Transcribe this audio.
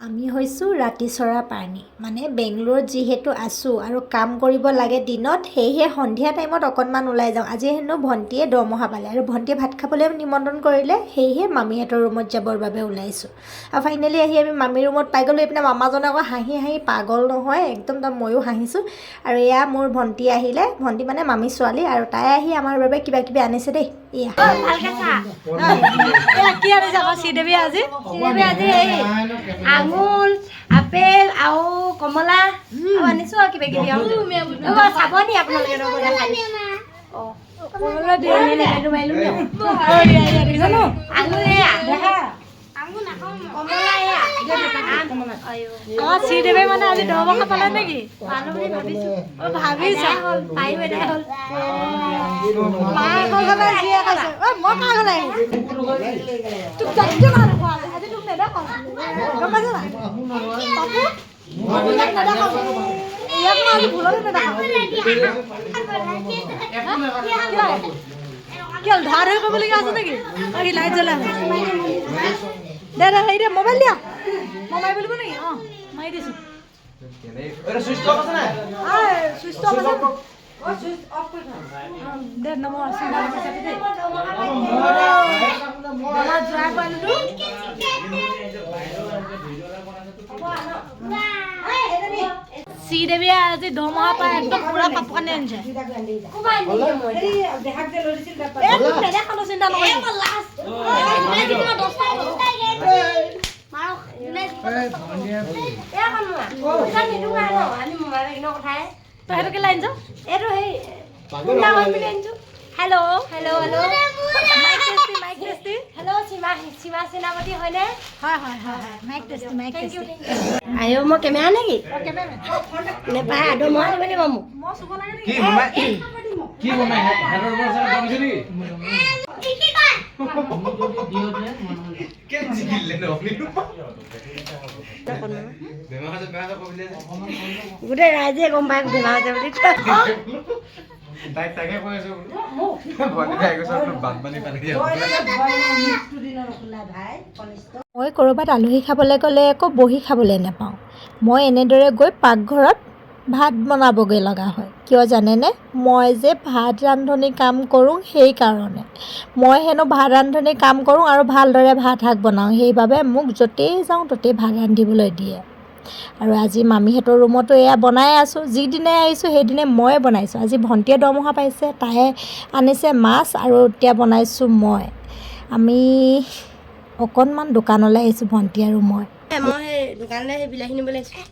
আমি হৈছোঁ ৰাতিচৰা প্ৰাণী মানে বেংগলোৰত যিহেতু আছোঁ আৰু কাম কৰিব লাগে দিনত সেয়েহে সন্ধিয়া টাইমত অকণমান ওলাই যাওঁ। আজি হেনো ভণ্টিয়ে দৰমহা পালে আৰু ভণ্টিয়ে ভাত খাবলৈ নিমন্ত্ৰণ কৰিলে, সেয়েহে মামীহঁতৰ ৰুমত যাবৰ বাবে ওলাইছোঁ। আৰু ফাইনেলি আহি আমি মামী ৰুমত পাই গ'লোঁ। এইপিনে মামাজনে আকৌ হাঁহি হাঁহি পাগল নহয় একদম, ময়ো হাঁহিছোঁ। আৰু এয়া মোৰ ভণ্টি আহিলে, ভণ্টি মানে মামী ছোৱালী, আৰু তাই আহি আমাৰ বাবে কিবা কিবি আনিছে দেই। এয়া কি আনিছে আকৌ শ্ৰীদেৱী আজি? শ্ৰীদেৱী আজি এই আঙুৰ, আপেল আৰু কমলা আৰু আনিছোঁ আৰু কিবা কিবি আৰু চাব নি আপোনালোকে শ্ৰীদেৱে মানে আজি দৰমহা পালে নেকি? পালো বুলি ভাবিছো। ভাবিছা হ'ল পায়ো এদাই হ'ল। ধৰা ধৰি কৰিবলগীয়া আছে নেকি? লাইট জ্বলাই দে দে হেৰি দে মোবাইল দিয়া, মোবাইল বুলিব নেকি? অঁ মাৰি দিছোঁ। দে নম্বৰ শ্ৰীদেৱীয়ে আজি দৰমহা পাই একদম পুৰা কাপোৰ কানি আনিছে। চিন্তা নকৰিব। সেইটোকে লাইন যাওঁ এইটো সেই hello' hello' hello' mike testing hello' Seema Senapati হয়নে? হয় হয় হয় হয় মাইক টেষ্টি মাইক টেষ্টি। আয়ো মই কেমেৰা নেকি? নেপায় আদৌ মই দিব লাগিব মোক। মই চুব লাগে নেকি? কি বনাই হেডৰ ওপৰত আছে দিছে নেকি? গোটেই ৰাইজে গম পায় বেমাৰ আছে বুলি। মই ক'ৰবাত আলহী খাবলৈ গ'লে একো বহি খাবলৈ নাপাওঁ। মই এনেদৰে গৈ পাকঘৰত ভাত বনাবগৈ লগা হয়। কিয় জানেনে? মই যে ভাত ৰান্ধনি কাম কৰোঁ সেইকাৰণে। মই হেনো ভাত ৰান্ধনি কাম কৰোঁ আৰু ভালদৰে ভাত শাক বনাওঁ, সেইবাবে মোক য'তেই যাওঁ ত'তেই ভাত ৰান্ধিবলৈ দিয়ে। আৰু আজি মামীহঁতৰ ৰুমতো এয়া বনাই আছোঁ। যিদিনে আহিছোঁ সেইদিনে ময়ে বনাইছোঁ। আজি ভণ্টিয়ে দৰমহা পাইছে, তাই আনিছে মাছ আৰু এতিয়া বনাইছোঁ মই। আমি অকণমান দোকানলৈ আহিছোঁ ভণ্টি আৰু মই। মই সেই দোকানলৈ সেই বিলাহী নিবলৈ আহিছোঁ।